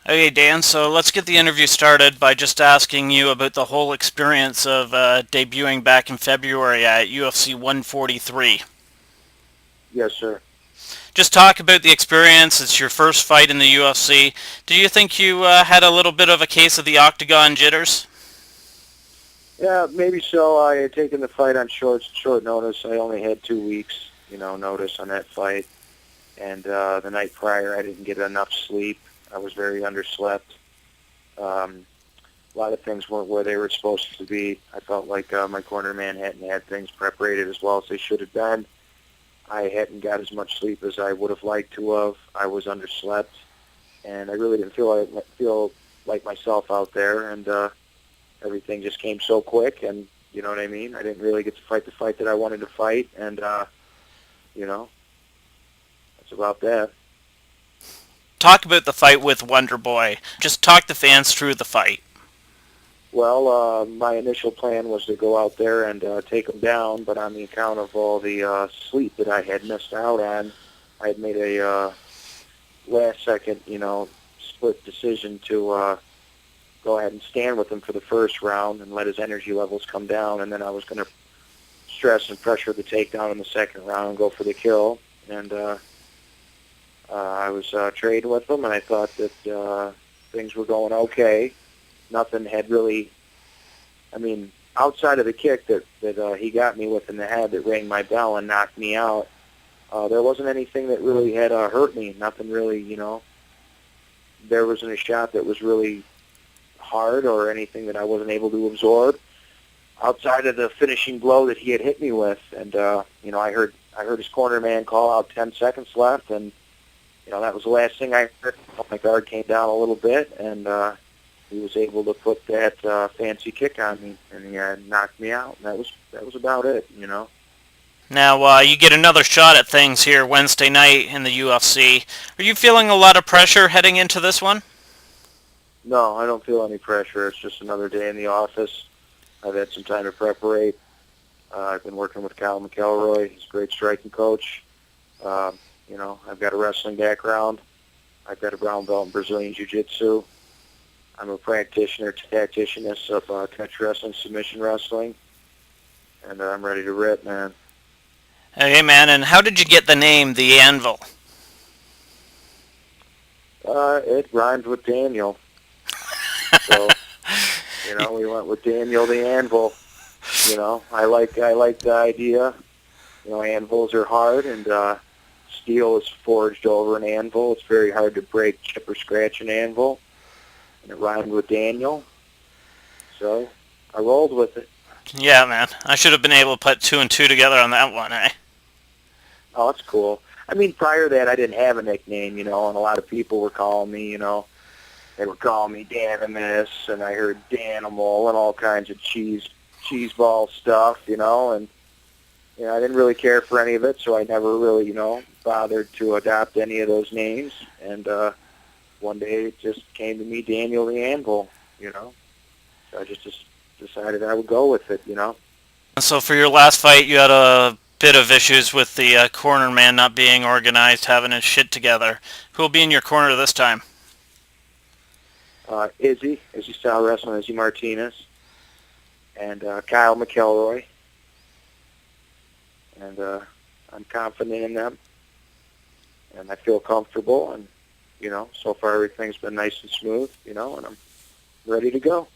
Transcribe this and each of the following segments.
Okay, Dan, so let's get the interview started by just asking you about the whole experience of debuting back in February at UFC 143. Yes, sir. Just talk about the experience. It's your first fight in the UFC. Do you think you had a little bit of a case of the Octagon jitters? Yeah, maybe so. I had taken the fight on short notice. I only had 2 weeks, notice on that fight. And the night prior, I didn't get enough sleep. I was very underslept. A lot of things weren't where they were supposed to be. I felt like my corner man hadn't had things preparated as well as they should have been. I hadn't got as much sleep as I would have liked to have. I was underslept, and I really didn't feel like myself out there. And everything just came so quick, and you know what I mean. I didn't really get to fight the fight that I wanted to fight, and you know, that's about that. Talk about the fight with Wonderboy. Just talk the fans through the fight. Well, my initial plan was to go out there and take them down, but on the account of all the sleep that I had missed out on, I had made a last second, split decision to go ahead and stand with him for the first round and let his energy levels come down, and then I was going to stress and pressure the takedown in the second round and go for the kill. And I was trading with him, and I thought that things were going okay. Nothing had really, outside of the kick that he got me with in the head that rang my bell and knocked me out, there wasn't anything that really had hurt me. Nothing really, there wasn't a shot that was really hard or anything that I wasn't able to absorb outside of the finishing blow that he had hit me with. And, I heard his corner man call out 10 seconds left, and, that was the last thing I heard. My guard came down a little bit, and he was able to put that fancy kick on me, and he knocked me out. And that was about it. Now, you get another shot at things here Wednesday night in the UFC. Are you feeling a lot of pressure heading into this one? No, I don't feel any pressure. It's just another day in the office. I've had some time to preparate. I've been working with Kyle McElroy. He's a great striking coach. I've got a wrestling background. I've got a brown belt in Brazilian Jiu-Jitsu. I'm a practitioner, tacticianist of catch wrestling, submission wrestling, and I'm ready to rip, man. Hey, man, and how did you get the name, the Anvil? It rhymed with Daniel, so we went with Daniel the Anvil. I like the idea. Anvils are hard, and steel is forged over an anvil. It's very hard to break, chip, or scratch an anvil, and it rhymed with Daniel, so I rolled with it. Yeah, man. I should have been able to put two and two together on that one, eh? Oh, that's cool. Prior to that, I didn't have a nickname, and a lot of people were calling me, they were calling me Danimus, and I heard Danimal and all kinds of cheeseball stuff, and I didn't really care for any of it, so I never really, bothered to adopt any of those names. And one day it just came to me, Daniel the Anvil. So I just decided I would go with it. So for your last fight, you had a bit of issues with the corner man not being organized, having his shit together. Who will be in your corner this time? Izzy Style Wrestling, Izzy Martinez, and Kyle McElroy. And I'm confident in them, and I feel comfortable, and, so far everything's been nice and smooth, and I'm ready to go.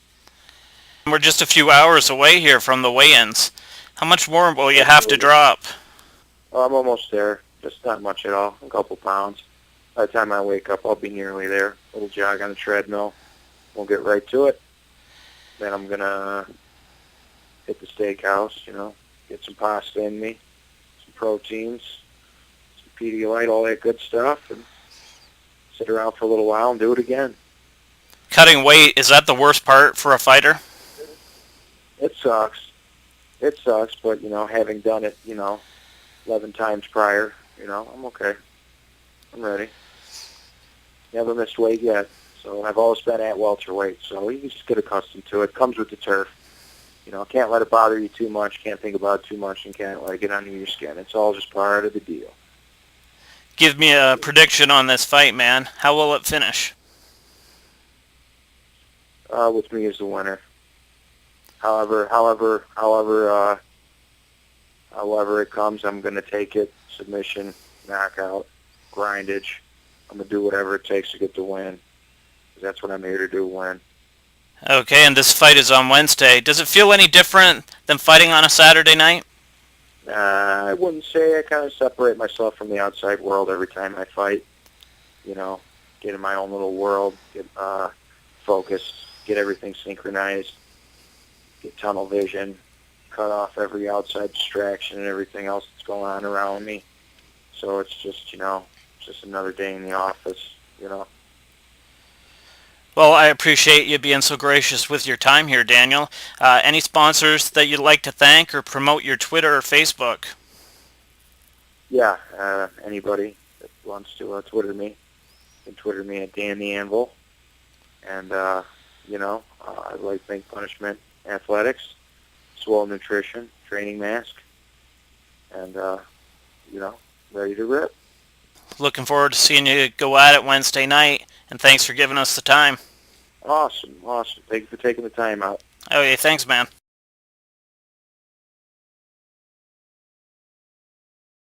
We're just a few hours away here from the weigh-ins. How much more will you have to Absolutely. drop? Oh, I'm almost there. Just not much at all. A couple pounds. By the time I wake up, I'll be nearly there. A little jog on the treadmill. We'll get right to it. Then I'm going to hit the steakhouse, get some pasta in me, some proteins, some Pedialyte, all that good stuff, and sit around for a little while and do it again. Cutting weight, is that the worst part for a fighter? It sucks. It sucks, but, having done it, 11 times prior, I'm okay. I'm ready. Never missed weight yet. So I've always been at welterweight, so you can just get accustomed to it. Comes with the turf. Can't let it bother you too much, can't think about it too much, and can't let it get under your skin. It's all just part of the deal. Give me a prediction on this fight, man. How will it finish? with me as the winner. However it comes, I'm going to take it. Submission, knockout, grindage. I'm going to do whatever it takes to get the win. 'Cause that's what I'm here to do, win. Okay, and this fight is on Wednesday. Does it feel any different than fighting on a Saturday night? I wouldn't say. I kind of separate myself from the outside world every time I fight. You know, get in my own little world, get focused, get everything synchronized, get tunnel vision, cut off every outside distraction and everything else that's going on around me. So it's just, just another day in the office. Well, I appreciate you being so gracious with your time here, Daniel. Any sponsors that you'd like to thank or promote your Twitter or Facebook? Yeah, anybody that wants to Twitter me, can Twitter me at Dan the Anvil. And, I'd like to thank Punishment Athletics, Swole Nutrition, Training Mask, and, ready to rip. Looking forward to seeing you go at it Wednesday night, and thanks for giving us the time. Awesome. Thank you for taking the time out. Okay, thanks, man.